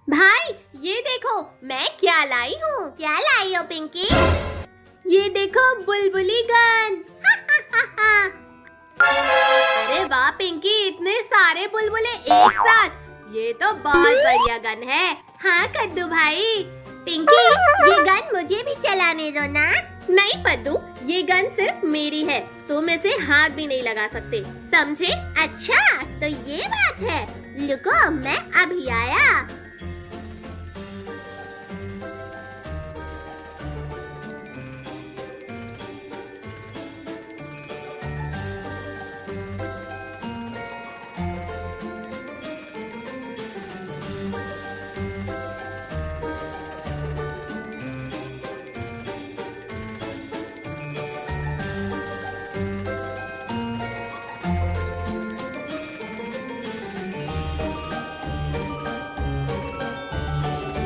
भाई ये देखो मैं क्या लाई हूँ। क्या लाई हो पिंकी? ये देखो बुलबुली गन। अरे वाह पिंकी, इतने सारे बुलबुले एक साथ, ये तो बहुत बढ़िया गन है। हाँ कद्दू भाई। पिंकी ये गन मुझे भी चलाने दो ना। नहीं पद्दू, ये गन सिर्फ मेरी है, तुम इसे हाथ भी नहीं लगा सकते, समझे? अच्छा तो ये बात है, रुको मैं अभी आया।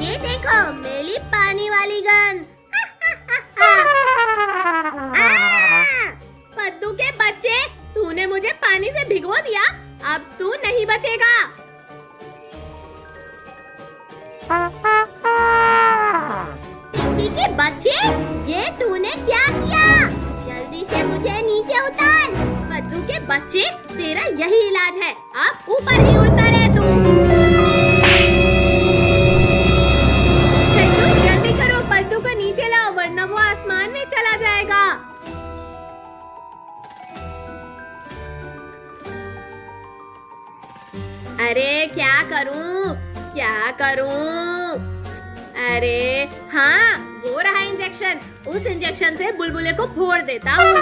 ये देखो मेरी पानी वाली गन। पद्दू के बच्चे, तूने मुझे पानी से भिगो दिया, अब तू नहीं बचेगा। पिंकी के बच्चे, ये तूने क्या किया? जल्दी से मुझे नीचे उतार। पद्दू के बच्चे, तेरा यही इलाज है, अब ऊपर ही उड़ता रहे तू। जल्दी करो, पद्दू को नीचे लाओ वरना वो आसमान में चला जाएगा। अरे क्या करूं, क्या करूं? अरे हाँ, वो रहा इंजेक्शन, उस इंजेक्शन से बुलबुले को फोड़ देता हूँ।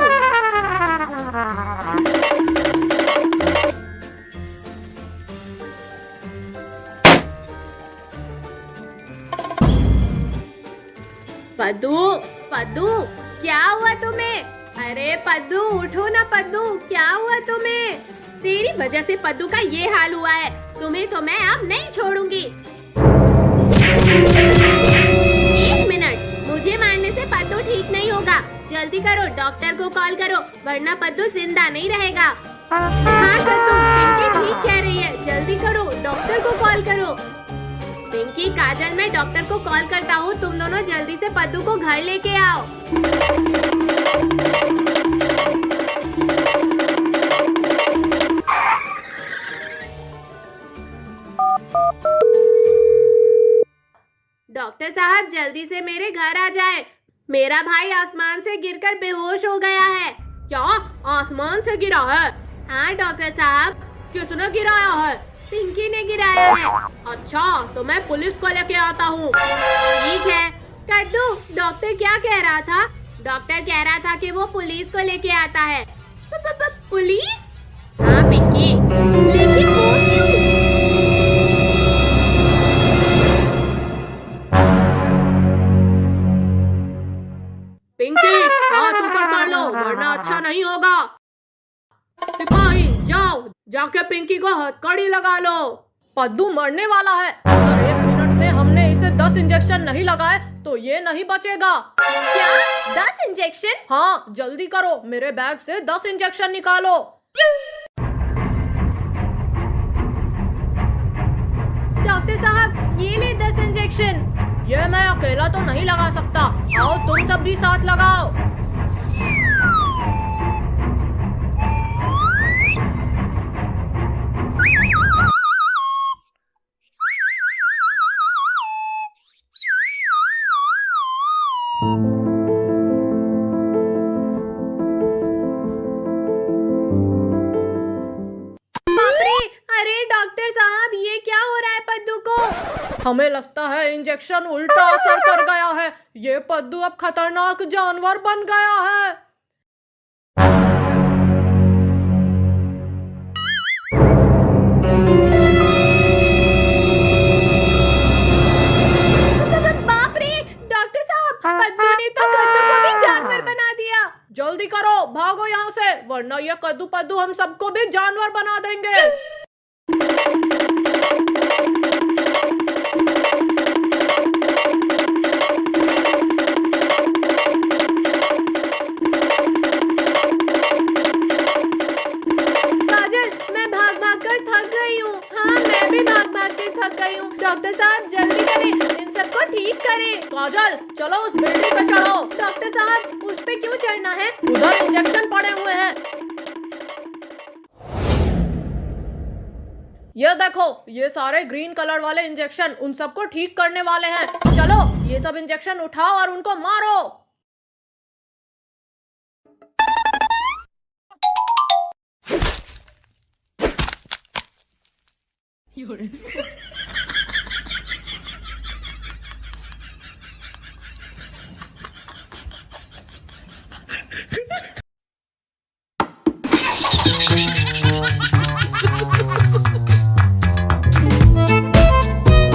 पद्दू, पद्दू क्या हुआ तुम्हें? अरे पद्दू उठो ना पद्दू, क्या हुआ तुम्हें? तेरी वजह से पद्दू का ये हाल हुआ है, तुम्हें तो मैं अब नहीं छोड़ूंगी। एक मिनट, मुझे मारने से पद्दू ठीक नहीं होगा, जल्दी करो डॉक्टर को कॉल करो वरना पद्दू जिंदा नहीं रहेगा। हाँ पद्दू, पिंकी ठीक कह रही है, जल्दी करो डॉक्टर को कॉल करो। पिंकी, काजल, मैं डॉक्टर को कॉल करता हूँ, तुम दोनों जल्दी से पद्दू को घर लेके आओ। डॉक्टर साहब जल्दी से मेरे घर आ जाए, मेरा भाई आसमान से गिरकर बेहोश हो गया है। क्या आसमान से गिरा है? हाँ डॉक्टर साहब। किसने गिराया है? पिंकी ने गिराया है। अच्छा तो मैं पुलिस को लेके आता हूँ। ठीक है। कद्दू, डॉक्टर क्या कह रहा था? डॉक्टर कह रहा था कि वो पुलिस को लेके आता है। पुलिस? हाँ पिंकी, लेकिन वो क्यों? पिंकी हाथ ऊपर कर लो वरना अच्छा नहीं होगा। सिपाही जाओ, जाके पिंकी को हथकड़ी लगा लो। पद्दू मरने वाला है, अगर 1 मिनट में हमने इसे 10 इंजेक्शन नहीं लगाए तो ये नहीं बचेगा। क्या 10 इंजेक्शन? हाँ जल्दी करो, मेरे बैग से 10 इंजेक्शन निकालो। डॉक्टर साहब ये ले 10 इंजेक्शन। ये मैं अकेला तो नहीं लगा सकता, आओ तुम सब भी साथ लगाओ। अरे डॉक्टर साहब ये क्या हो रहा है पद्दू को? हमें लगता है इंजेक्शन उल्टा असर कर गया है, ये पद्दू अब खतरनाक जानवर बन गया है। बाप रे डॉक्टर साहब, पद्दू ने तो कद्दू को भी जानवर बना दिया। जल्दी करो भागो यहाँ से, वरना ये कद्दू पद्दू हम सबको भी जानवर बना देंगे। काजल, मैं भाग भाग कर थक गई हूँ। हाँ मैं भी भाग भाग कर थक गई हूँ। डॉक्टर डॉक्टर साहब जल्दी करें, इन सबको ठीक करें। काजल चलो उस बिल्डिंग पे चढ़ो। डॉक्टर साहब उस पे क्यों चढ़ना है? उधर इंजेक्शन पड़े हुए हैं। ये देखो, ये सारे ग्रीन कलर वाले इंजेक्शन उन सबको ठीक करने वाले हैं। चलो ये सब इंजेक्शन उठाओ और उनको मारो।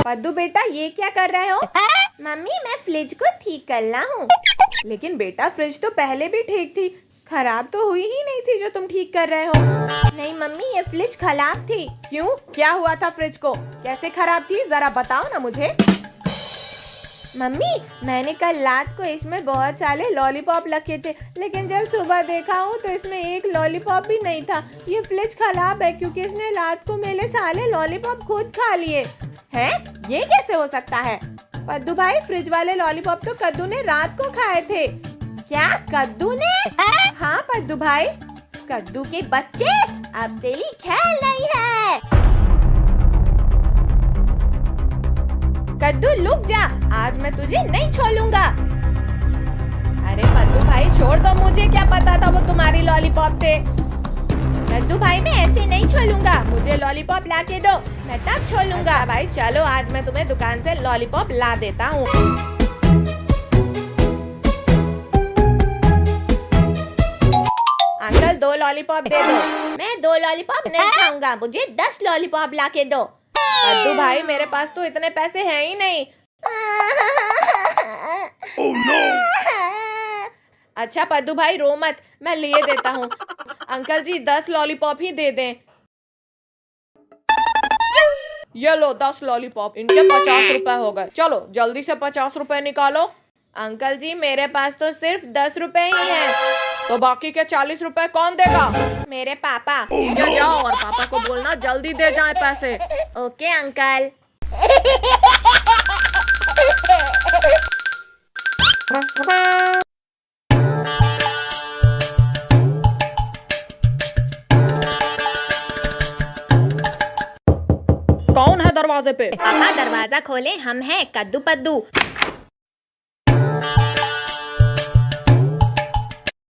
पद्दू बेटा ये क्या कर रहे हो? मम्मी मैं फ्रिज को ठीक कर रहा हूँ। लेकिन बेटा फ्रिज तो पहले भी ठीक थी, खराब तो हुई ही नहीं थी जो तुम ठीक कर रहे हो। नहीं मम्मी ये फ्रिज खराब थी। क्यों, क्या हुआ था फ्रिज को? कैसे खराब थी जरा बताओ ना मुझे। मम्मी मैंने कल रात को इसमें बहुत सारे लॉलीपॉप रखे थे, लेकिन जब सुबह देखा हूँ तो इसमें एक लॉलीपॉप भी नहीं था। ये फ्रिज खराब है क्योंकि इसने रात को मेरे सारे लॉलीपॉप खुद खा लिए। हैं? ये कैसे हो सकता है? पद्दू भाई फ्रिज वाले लॉलीपॉप तो कद्दू ने रात को खाए थे। क्या कद्दू ने? हाँ पद्दू भाई। कद्दू के बच्चे अब तेरी खैर नहीं है। कद्दू रुक जा, आज मैं तुझे नहीं छोड़ूंगा। अरे पद्दू भाई छोड़ दो, मुझे क्या पता था वो तुम्हारी लॉलीपॉप थे। कद्दू भाई मैं ऐसे नहीं छोड़ूंगा, मुझे लॉलीपॉप ला के दो, मैं तब छोड़ूंगा। अच्छा भाई चलो आज मैं तुम्हें दुकान से लॉलीपॉप ला देता हूँ। अंकल 2 लॉलीपॉप दे दो। मैं 2 लॉलीपॉप नहीं खाऊंगा, मुझे 10 लॉलीपॉप ला के दो। पद्दू भाई मेरे पास तो इतने पैसे हैं ही नहीं। Oh no! अच्छा पद्दू भाई रो मत, मैं लिए देता हूँ। अंकल जी 10 लॉलीपॉप ही दे दें। ये लो 10 लॉलीपॉप, इनके 50 रुपए हो गए। चलो जल्दी से 50 रुपए निकालो। अंकल जी मेरे पास तो सिर्फ 10 रुपए ही हैं। तो बाकी के 40 रुपए कौन देगा? मेरे पापा। ठीक है जाओ और पापा को बोलना जल्दी दे जाए पैसे। Okay uncle. कौन है दरवाजे पे? पापा दरवाजा खोले, हम हैं कद्दू पद्दू।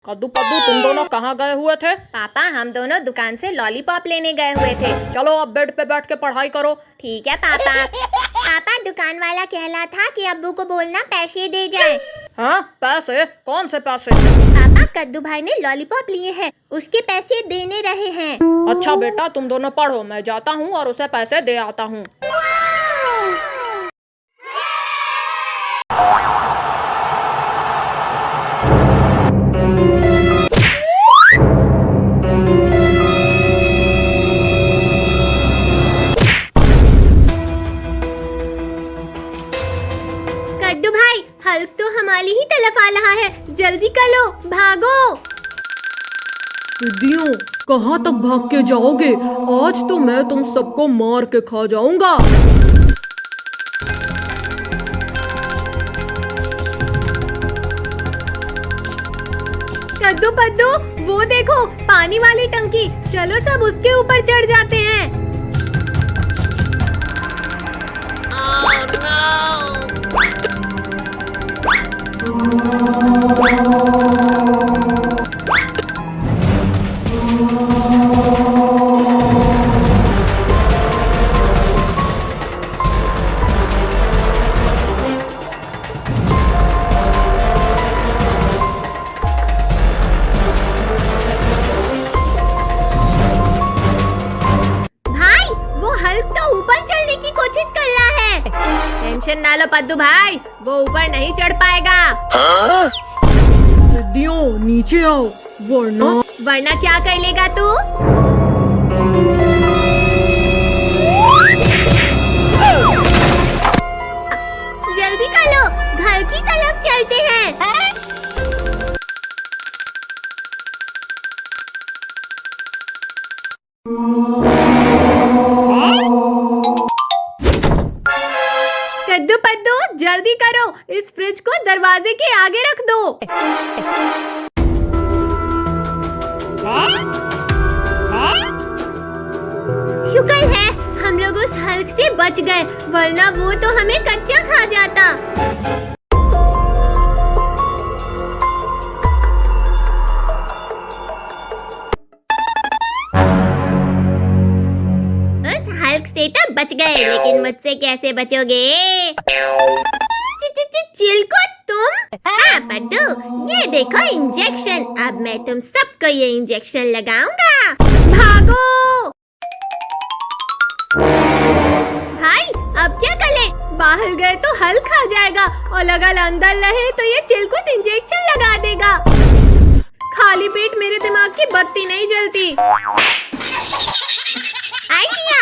कद्दू पद्दू तुम दोनों कहाँ गए हुए थे? पापा हम दोनों दुकान से लॉलीपॉप लेने गए हुए थे। चलो अब बेड पे बैठ के पढ़ाई करो। ठीक है पापा। पापा दुकान वाला कह रहा था कि अब्बू को बोलना पैसे दे जाए। हाँ पैसे? कौन से पैसे? पापा कद्दू भाई ने लॉलीपॉप लिए हैं, उसके पैसे देने रहे हैं। अच्छा बेटा तुम दोनों पढ़ो, मैं जाता हूँ और उसे पैसे दे आता हूँ। कद्दू भाई हल्क तो हमारी ही तरफ आ रहा है, जल्दी करो भागो। दीदियों कहाँ तक भाग के जाओगे? आज तो मैं तुम सबको मार के खा जाऊंगा। कद्दू पद्दू वो देखो पानी वाली टंकी, चलो सब उसके ऊपर चढ़ जाते हैं। टेंशन ना लो पद्दू भाई, वो ऊपर नहीं चढ़ पाएगा। दीदियों नीचे आओ, वरना क्या कर लेगा तू? जल्दी करो, घर की तरफ चलते हैं। कद्दू पद्दू जल्दी करो, इस फ्रिज को दरवाजे के आगे रख दो। शुक्र है हम लोग उस हल्क से बच गए, वरना वो तो हमें कच्चा खा जाता। उस हल्क से तो बच गए, लेकिन मुझसे कैसे बचोगे? चिलको तुम? हाँ पद्दू, ये देखो इंजेक्शन। अब मैं तुम सबको ये इंजेक्शन लगाऊंगा। भागो भाई, अब क्या करें? बाहर गए तो हल खा जाएगा और अगर अंदर रहे तो ये चिलकुट इंजेक्शन लगा देगा। खाली पेट मेरे दिमाग की बत्ती नहीं जलती। आइडिया,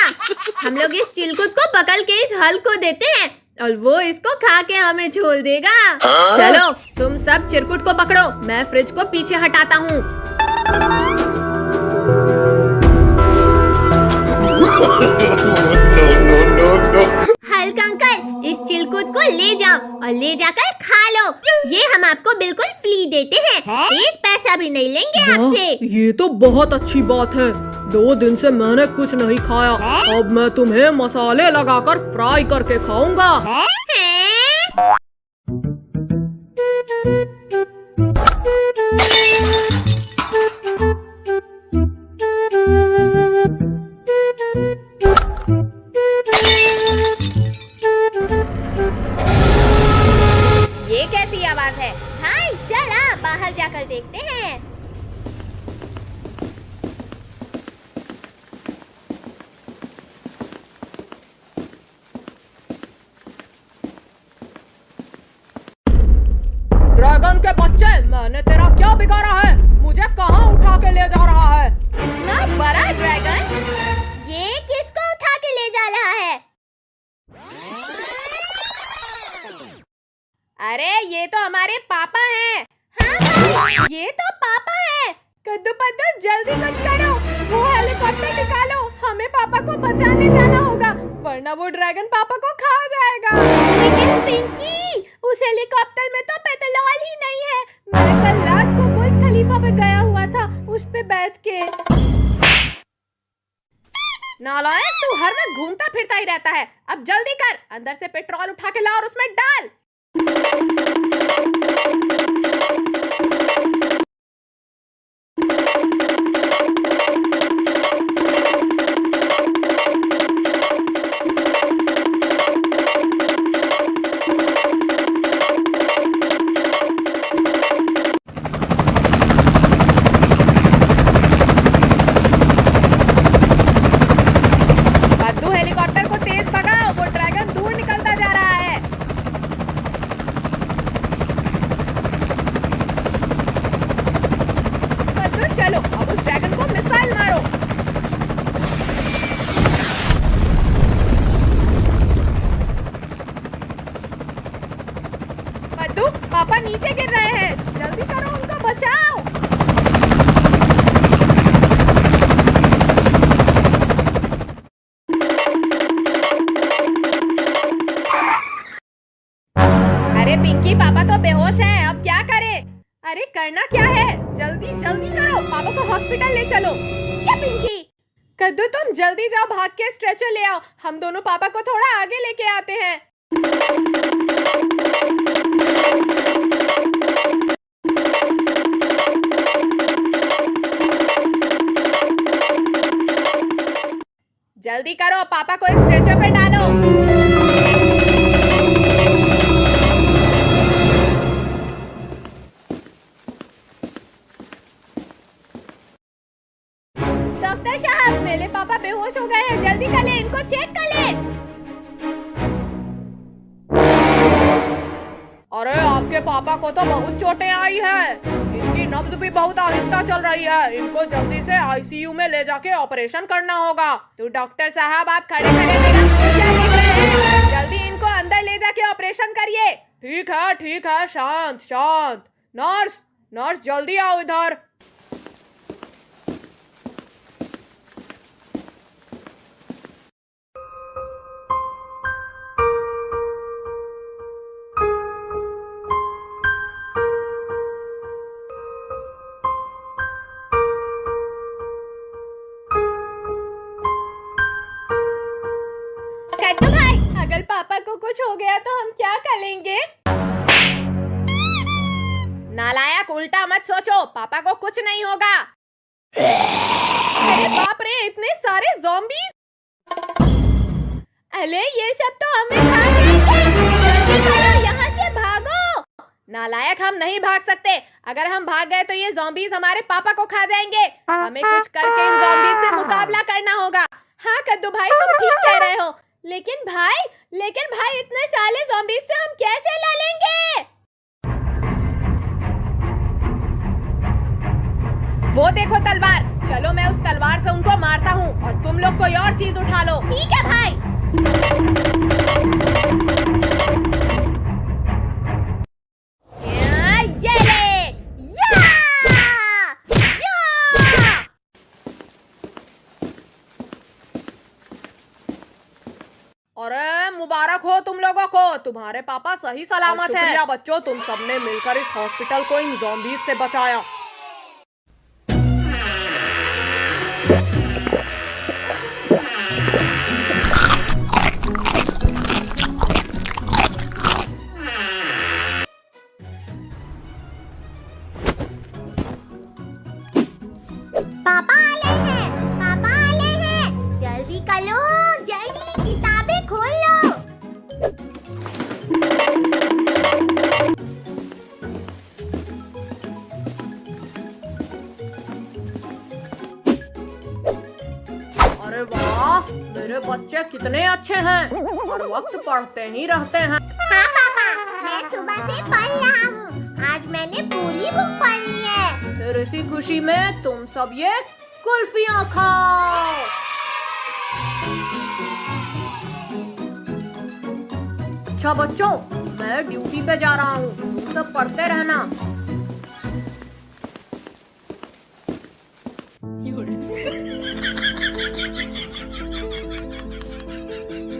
हम लोग इस चिलकुट को पकड़ के इस हल को देते हैं और वो इसको खा के हमें छोड़ देगा। चलो तुम सब चिरकुट को पकड़ो, मैं फ्रिज को पीछे हटाता हूँ। हल्क अंकल, इस चिलकुट को ले जाओ और ले जाकर खा लो। ये हम आपको बिल्कुल फ्री देते हैं, एक पैसा भी नहीं लेंगे आपसे। ये तो बहुत अच्छी बात है। 2 दिन से मैंने कुछ नहीं खाया, अब मैं तुम्हें मसाले लगाकर फ्राई करके खाऊंगा। ये कैसी आवाज है? हाय, चला बाहर जाकर देखते हैं। ड्रैगन के बच्चे, मैंने तेरा क्या बिगाड़ा है? मुझे कहाँ उठा के ले जा रहा है? इतना बड़ा ड्रैगन? ये किसको उठा के ले जा रहा है? अरे ये तो हमारे पापा हैं। हाँ, ये तो पापा हैं। कद्दू पद्दू जल्दी कुछ करो, वो हेलीकॉप्टर निकालो, हमें पापा को बचाने जाना होगा, वरना वो ड्रैगन पापा को खा जाएगा। लेकिन पिंकी, उस हेलीकॉप्टर में तो पेट्रोल ही नहीं है। मैं कल रात को बुर्ज खलीफा पे गया हुआ था, उस पे बैठ के। नालायक, तू हर वक्त घूमता फिरता ही रहता है। अब जल्दी कर, अंदर से पेट्रोल उठा के ला और उसमें डाल। कद्दू, हेलीकॉप्टर को तेज भगाओ, वो ड्रैगन दूर निकलता जा रहा है। कद्दू चलो, अब उस ड्रैगन को मिसाइल मारो। कद्दू, पापा नीचे गिर रहे हैं, जल्दी करो, उनको बचाओ। अरे पिंकी, पापा तो बेहोश हैं, अब क्या करें? अरे करना क्या है? जल्दी जल्दी करो, पापा को हॉस्पिटल ले चलो। क्या पिंकी? कद्दू तुम जल्दी जाओ, भाग के स्ट्रेचर ले आओ, हम दोनों पापा को थोड़ा आगे लेके आते हैं। जल्दी करो, पापा को स्ट्रेचर पे डालो। डॉक्टर साहब, मेरे पापा बेहोश हो गए हैं, जल्दी कर ले, इनको चेक कर ले। अरे आपके पापा को तो बहुत चोटें आई है, इनकी नब्ज भी बहुत आहिस्ता चल रही है, इनको जल्दी से आईसीयू में ले जाके ऑपरेशन करना होगा। तो डॉक्टर साहब, आप खड़े खड़े मेरा मुंह क्या देख रहे हैं? जल्दी इनको अंदर ले जाके ऑपरेशन करिए। ठीक है, शांत शांत। नर्स, नर्स जल्दी आओ इधर। कुछ हो गया तो हम क्या करेंगे? नालायक, उल्टा मत सोचो, पापा को कुछ नहीं होगा। अरे बाप रे, इतने सारे ज़ॉम्बीज़! अरे ये सब तो हमें खा जाएंगे। जल्दी करो, यहाँ से भागो। नालायक, हम नहीं भाग सकते। अगर हम भाग गए तो ये ज़ॉम्बीज़ हमारे पापा को खा जाएंगे। हमें कुछ करके इन ज़ॉम्बीज़ से मुकाबला करना होगा। हाँ कद्दू भाई, तुम ठीक कह रहे हो। लेकिन भाई इतने सारे ज़ॉम्बीज़ से हम कैसे लड़ेंगे? वो देखो तलवार, चलो मैं उस तलवार से उनको मारता हूँ और तुम लोग कोई और चीज उठा लो। ठीक है भाई। ये ले, या! अरे मुबारक हो तुम लोगों को, तुम्हारे पापा सही सलामत है। शुक्रिया बच्चों, तुम सबने मिलकर इस हॉस्पिटल को इन ज़ॉम्बीज़ से बचाया। पापा आ रहे हैं, जल्दी करो, जल्दी किताबें खोल लो। अरे वाह, मेरे बच्चे कितने अच्छे हैं, हर वक्त पढ़ते ही रहते हैं। हाँ पापा, मैं सुबह से पढ़ रहा हूँ। आज मैंने पूरी बुक पढ़ ली है। फिर इसी खुशी में तुम सब ये कुल्फियाँ खाओ। अच्छा बच्चों, मैं ड्यूटी पे जा रहा हूँ, तुम सब पढ़ते रहना।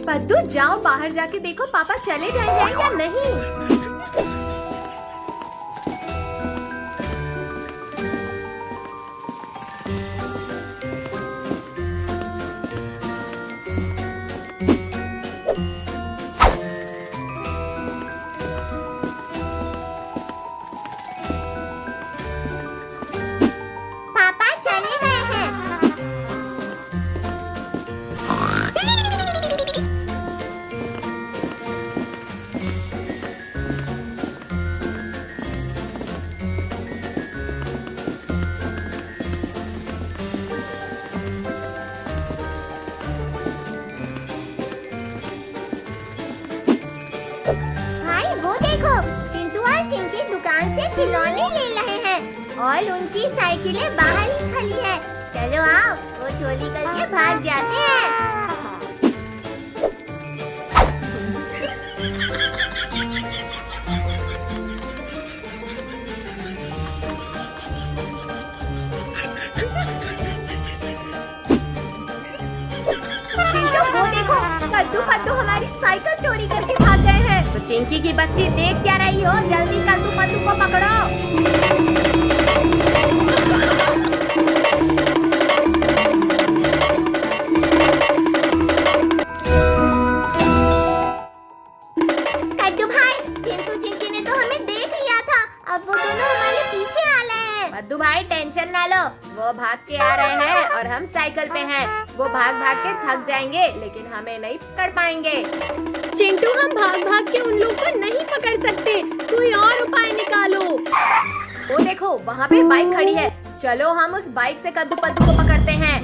पद्दू, जाओ बाहर जाके देखो पापा चले गए हैं या नहीं। पापा चले गए हैं। भाई वो देखो, चिंटू और चिंकी दुकान से खिलौने ले रहे हैं और उनकी साइकिलें बाहर ही खड़ी है। चलो आओ, वो चोरी करके भाग जाते हैं। चिंटू वो देखो, पद्दू हमारी साइकिल चोरी करके भाग गए हैं। तो चिंकी की बच्ची देख क्या रही हो, जल्दी कद्दू को पकड़ो। कद्दू भाई, चिंटू चिंकी ने तो हमें देख लिया था, अब वो दोनों हमारे पीछे आ रहे हैं। कद्दू भाई टेंशन ना लो, वो भाग के आ रहे हैं और हम साइकिल पे हैं। वो भाग भाग के थक जाएंगे लेकिन हमें नहीं पकड़ पाएंगे। चिंटू, हम भाग के उन लोगों को नहीं पकड़ सकते, कोई और उपाय निकालो। वो देखो, वहाँ पे बाइक खड़ी है, चलो हम उस बाइक से कद्दू पद्दू को पकड़ते हैं।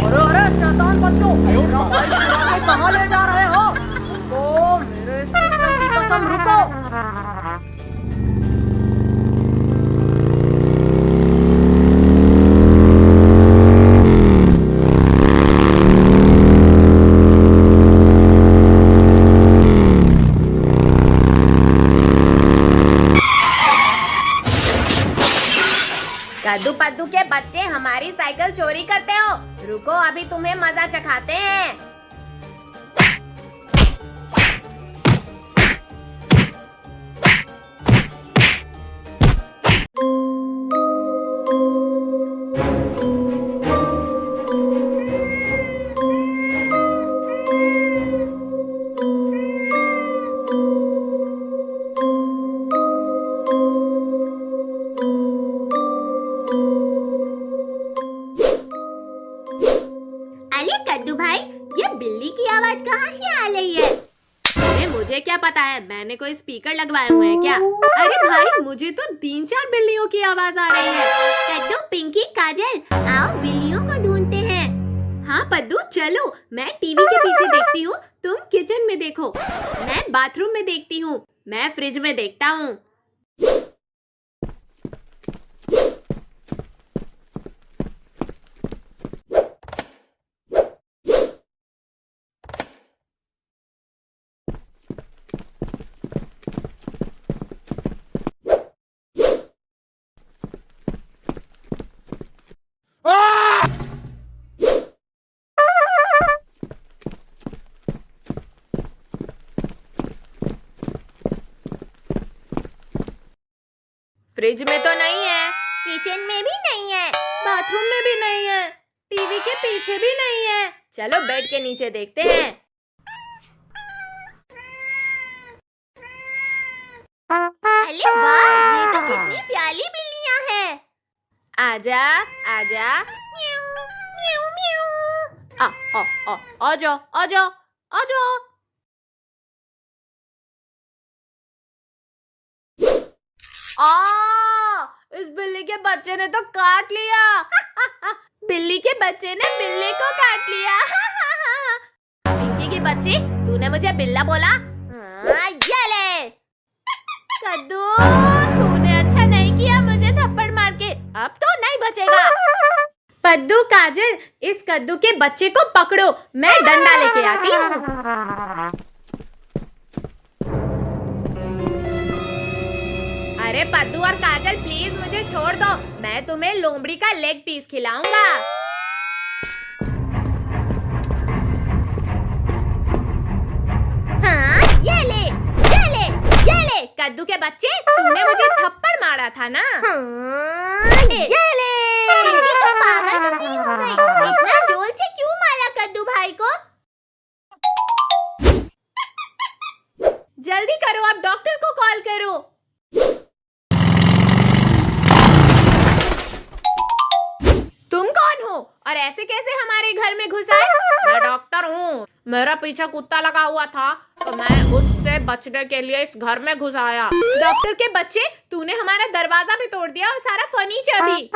अरे शैतान बच्चों, मेरा बाइक चुरा के कहाँ ले जा रहे हो? ओ मेरे इस पिस्टल की कसम, रुको। कद्दू पद्दू के बच्चे हमारी साइकिल चोरी करते हो, रुको अभी तुम्हें मजा चखाते हैं। अरे कद्दू भाई, ये बिल्ली की आवाज कहाँ से आ रही है? अरे मुझे क्या पता है, मैंने कोई स्पीकर लगवाए हुए हैं क्या? अरे भाई, मुझे तो 3-4 बिल्लियों की आवाज आ रही है। कद्दू, पिंकी, काजल, आओ बिल्लियों को ढूंढते हैं। हाँ पद्दू, चलो। मैं टीवी के पीछे देखती हूँ, तुम किचन में देखो। मैं बाथरूम में देखती हूँ, मैं फ्रिज में देखता हूँ। फ्रिज में तो नहीं है, किचन में भी नहीं है, बाथरूम में भी नहीं है, टीवी के पीछे भी नहीं है। चलो बेड के नीचे देखते हैं। अरे वाह, ये तो कितनी प्यारी बिल्लियां हैं। आजा आजा, म्याऊ म्याऊ म्याऊ। आ जाओ आ जाओ आ जाओ। इस बिल्ली के बच्चे ने तो काट लिया। बिल्ली के बच्चे ने बिल्ली को काट लिया। पिंकी की बच्ची, तूने मुझे बिल्ला बोला? ये ले। कद्दू, तूने अच्छा नहीं किया मुझे थप्पड़ मार के, अब तो नहीं बचेगा। पद्दू, काजल, इस कद्दू के बच्चे को पकड़ो, मैं डंडा लेके आती हूँ। अरे पद्दू और काजल, प्लीज मुझे छोड़ दो, मैं तुम्हें लोमड़ी का लेग पीस खिलाऊंगा। हाँ, ये ले ये ले ये ले। कद्दू के बच्चे, तूने मुझे थप्पड़ मारा था ना? हाँ, ये ले। पिंकी तो पागल हो गई, इतना जोर से क्यों मारा कद्दू भाई को? जल्दी करो, आप डॉक्टर को कॉल करो। तुम कौन हो और ऐसे कैसे हमारे घर में घुस आए? मैं डॉक्टर हूँ, मेरा पीछे कुत्ता लगा हुआ था तो मैं उससे बचने के लिए इस घर में घुस आया। डॉक्टर के बच्चे, तूने हमारा दरवाजा भी तोड़ दिया और सारा फर्नीचर भी।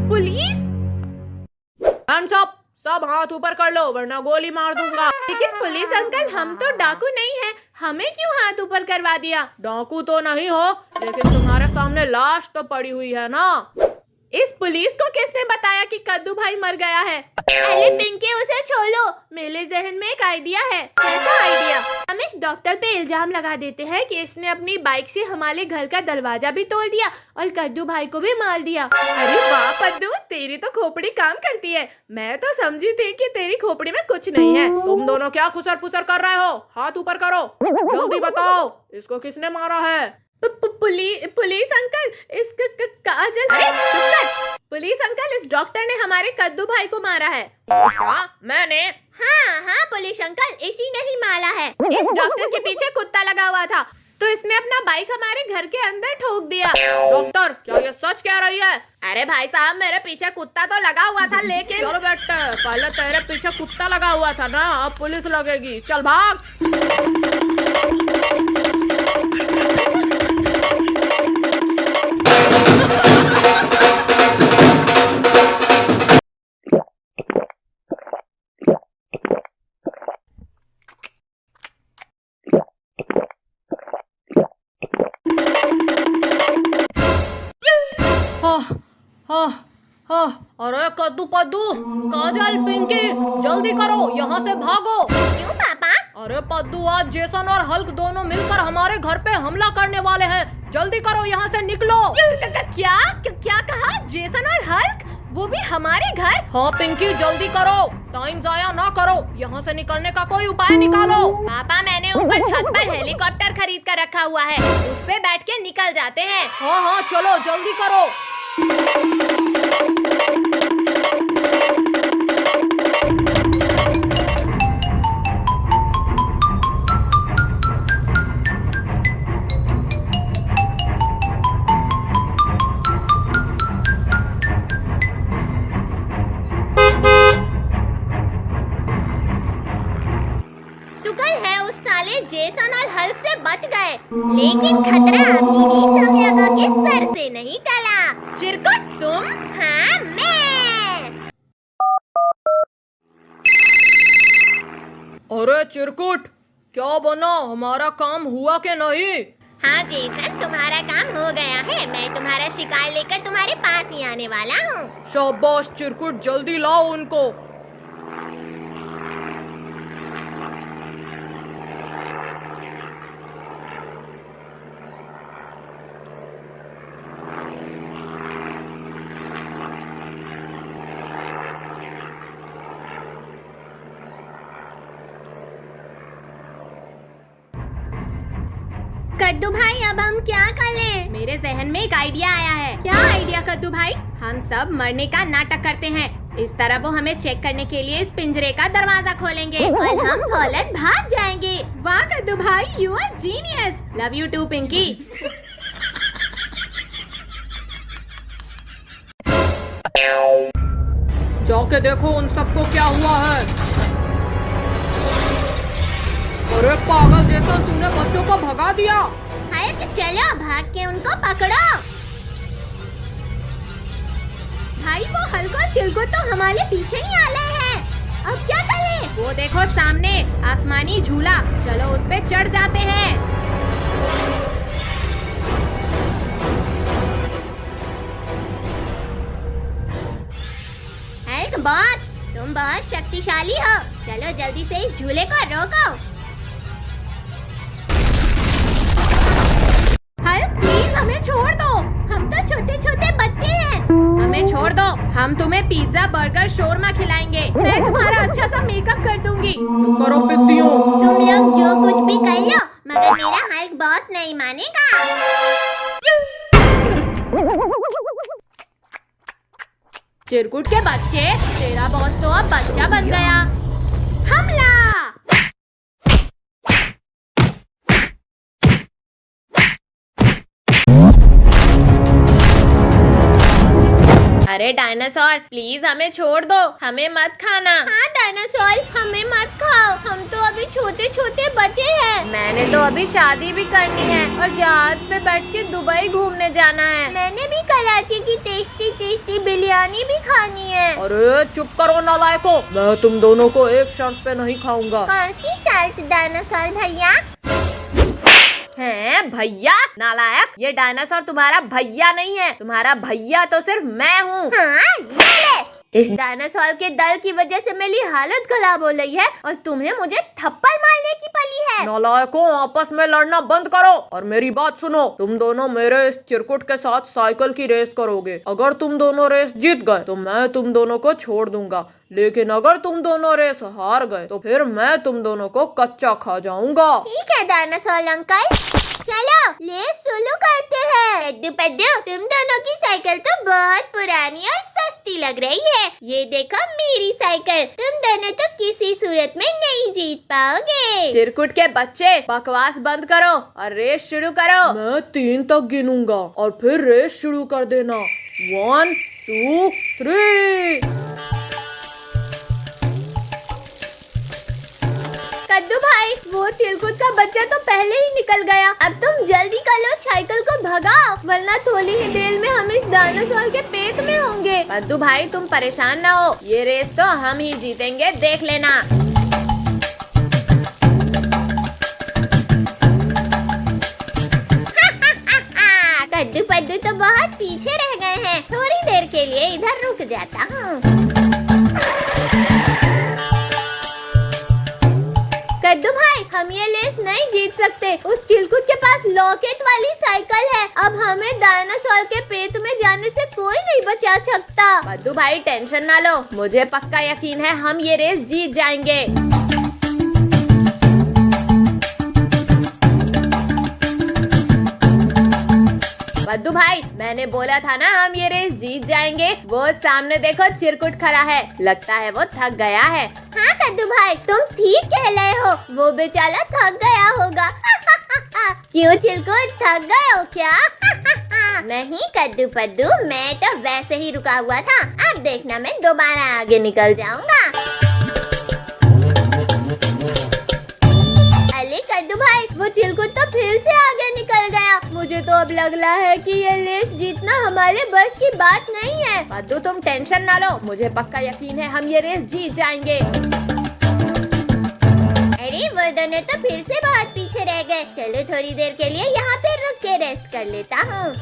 पुलिस? सब हाथ ऊपर कर लो वरना गोली मार दूंगा। लेकिन पुलिस अंकल, हम तो डाकू नहीं हैं, हमें क्यों हाथ ऊपर करवा दिया? डाकू तो नहीं हो, लेकिन तुम्हारे सामने लाश तो पड़ी हुई है ना। इस पुलिस को किसने बताया कि कद्दू भाई मर गया है? अरे पिंकी, उसे छोड़ो, मेरे जहन में एक आइडिया है। कैसा आइडिया? हम इस डॉक्टर पे इल्जाम लगा देते हैं कि इसने अपनी बाइक से हमारे घर का दरवाजा भी तोड़ दिया और कद्दू भाई को भी मार दिया। अरे वाह पद्दू, तेरी तो खोपड़ी काम करती है। मैं तो समझी थी कि तेरी खोपड़ी में कुछ नहीं है। तुम दोनों क्या खुसर फुसर कर रहे हो? हाथ ऊपर करो, जल्दी बताओ, इसको किसने मारा है? पुलिस अंकल, इस काजल। पुलिस अंकल, इस डॉक्टर ने हमारे कद्दू भाई को मारा है। क्या? मैंने? हाँ पुलिस अंकल, इसी ने ही मारा है। इस डॉक्टर के पीछे कुत्ता लगा हुआ था तो इसने अपना बाइक हमारे घर के अंदर ठोक दिया। डॉक्टर, क्या ये सच कह रही है? अरे भाई साहब, मेरे पीछे कुत्ता तो लगा हुआ था, लेकिन चलो बेटे, पहले तेरे पीछे कुत्ता लगा हुआ था ना, अब पुलिस लगेगी, चल भाग। अरे कद्दू पद्दू, काजल, पिंकी, जल्दी करो, यहाँ से भागो। क्यों पापा? अरे पद्दू, आज जेसन और हल्क दोनों मिलकर हमारे घर पे हमला करने वाले हैं, जल्दी करो, यहाँ से निकलो। क्या कहा? जेसन और हल्क? वो भी हमारे घर? हाँ पिंकी, जल्दी करो, टाइम जाया ना करो, यहाँ से निकलने का कोई उपाय निकालो। पापा, मैंने ऊपर छत पर हेलीकॉप्टर खरीद कर रखा हुआ है, उस पे बैठ के निकल जाते हैं। हाँ चलो, जल्दी करो। से बच गए, लेकिन खतरा अभी भी तुम लोगों के सर से नहीं टला। चिरकुट तुम? हाँ मैं। अरे चिरकुट, क्या बना, हमारा काम हुआ कि नहीं? हाँ जेसन, तुम्हारा काम हो गया है। मैं तुम्हारा शिकार लेकर तुम्हारे पास ही आने वाला हूँ। शाबाश चिरकुट, जल्दी लाओ उनको। कद्दू भाई, अब हम क्या कर लें? मेरे जहन में एक आइडिया आया है। क्या आइडिया कद्दू भाई? हम सब मरने का नाटक करते हैं। इस तरह वो हमें चेक करने के लिए इस पिंजरे का दरवाजा खोलेंगे और हम फौरन भाग जाएंगे। वाह कद्दू भाई, you are genius. Love you too Pinky. जाके देखो उन सबको क्या हुआ है। अरे पागल जैसा, तूने बच्चों को भगा दिया। हल्क, चलो भाग के उनको पकड़ो। भाई वो हल्क और चिरकुट तो हमारे पीछे ही आ रहे हैं। अब क्या करें? वो देखो सामने आसमानी झूला, चलो उस पे चढ़ जाते हैं। हल्क बॉस, तुम बहुत शक्तिशाली हो। चलो जल्दी से इस झूले को रोको। हल्क प्लीज हमें छोड़ दो, हम तो छोटे छोटे बच्चे हैं। हमें छोड़ दो, हम तुम्हें पिज्जा, बर्गर, शोरमा खिलाएंगे। मैं तुम्हारा अच्छा सा मेकअप कर दूंगी। करो पिद्दियों। तुम लोग जो कुछ भी कर लो, मगर मेरा हल्क बॉस नहीं मानेगा। चिरकुट के बच्चे, तेरा बॉस तो अब बच्चा बन गया। हमला! अरे डायनासोर, प्लीज हमें छोड़ दो, हमें मत खाना। हाँ डायनासोर, हमें मत खाओ, हम तो अभी छोटे छोटे बच्चे हैं। मैंने तो अभी शादी भी करनी है और जहाज पे बैठ के दुबई घूमने जाना है। मैंने भी कराची की टेस्टी टेस्टी बिरयानी भी खानी है। अरे चुप करो नालायकों, मैं तुम दोनों को एक शर्त पे नहीं खाऊंगा। कौन सी शर्त डायनासोर भैया? हैं भैया? नालायक, ये डायनासोर तुम्हारा भैया नहीं है, तुम्हारा भैया तो सिर्फ मैं हूँ। हाँ, ये ले। इस डायनासोर के दल की वजह से मेरी हालत खराब हो रही है और तुम्हें मुझे थप्पड़ मारने की पड़ी है। नालायकों, आपस में लड़ना बंद करो और मेरी बात सुनो। तुम दोनों मेरे इस चिरकुट के साथ साइकिल की रेस करोगे। अगर तुम दोनों रेस जीत गए तो मैं तुम दोनों को छोड़ दूंगा, लेकिन अगर तुम दोनों रेस हार गए तो फिर मैं तुम दोनों को कच्चा खा जाऊंगा। ठीक है डायनासोर अंकल, चलो रेस शुरू करते हैं। कद्दू पद्दू, तुम दोनों की साइकिल तो बहुत पुरानी और सस्ती लग रही है। ये देखो मेरी साइकिल, तुम दोनों तो किसी सूरत में नहीं जीत पाओगे। चिरकुट के बच्चे, बकवास बंद करो और रेस शुरू करो। मैं 3 तक गिनूंगा और फिर रेस शुरू कर देना। 1 2 3। कद्दू भाई, वो चिरकुट का बच्चा तो पहले ही निकल गया। अब तुम जल्दी कर लो, साइकिल को भगाओ, वरना थोड़ी ही देर में हम इस डायनासोर के पेट में होंगे। कद्दू भाई तुम परेशान ना हो, ये रेस तो हम ही जीतेंगे, देख लेना। कद्दू पद्दू तो बहुत पीछे रह गए हैं। थोड़ी देर के लिए इधर रुक जाता हूँ। कद्दू भाई, हम ये रेस नहीं जीत सकते। उस चिरकुट के पास लॉकेट वाली साइकिल है। अब हमें डायनासोर के पेट में जाने से कोई नहीं बचा सकता। कद्दू भाई टेंशन ना लो, मुझे पक्का यकीन है हम ये रेस जीत जाएंगे। कद्दू भाई, मैंने बोला था ना हम ये रेस जीत जाएंगे। वो सामने देखो चिरकुट खड़ा है, लगता है वो थक गया है। हाँ कद्दू भाई, तुम ठीक कह रहे हो, वो बेचारा थक गया होगा। क्यों चिरकुट, थक गए हो क्या? नहीं कद्दू पद्दू, मैं तो वैसे ही रुका हुआ था। अब देखना मैं दोबारा आगे निकल जाऊंगा। अरे कद्दू भाई, वो चिलकुट तो फिर से आगे निकल गया। मुझे तो अब लग रहा है कि ये रेस जीतना हमारे बस की बात नहीं है। पद्दू तुम टेंशन ना लो, मुझे पक्का यकीन है हम ये रेस जीत जाएंगे। अरे वो दोनों तो फिर से बहुत पीछे रह गए। चलो थोड़ी देर के लिए यहाँ पे रुक के रेस्ट कर लेता हूँ।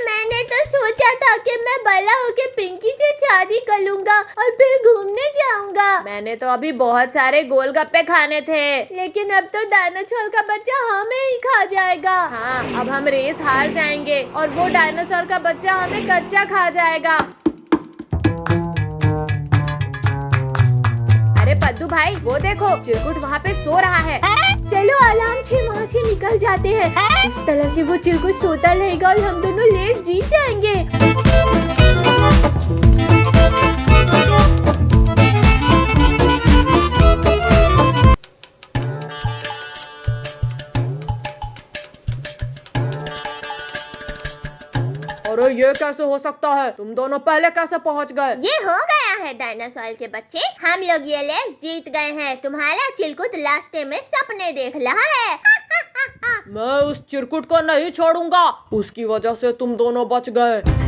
मैंने तो सोचा था कि मैं बड़ा होके पिंकी से शादी कर लूंगा और फिर घूमने जाऊंगा। मैंने तो अभी बहुत सारे गोलगप्पे खाने थे। लेकिन अब तो डायनासोर का बच्चा हमें ही खा जाएगा। हाँ, अब हम रेस हार जाएंगे और वो डायनासोर का बच्चा हमें कच्चा खा जाएगा। अरे पद्दू भाई, वो देखो चिरकुट वहाँ पे सो रहा है। चलो आराम से वहाँ से निकल जाते हैं। इस तरह से वो चिरकुट सोता रहेगा और हम दोनों रेस जीत जाएंगे। अरे ये कैसे हो सकता है? तुम दोनों पहले कैसे पहुंच गए? ये हो गया है डायनासोर के बच्चे, हम लोग ये रेस जीत गए हैं। तुम्हारा चिलकुट रास्ते में सपने देख रहा है। मैं उस चिरकुट को नहीं छोड़ूंगा, उसकी वजह से तुम दोनों बच गए।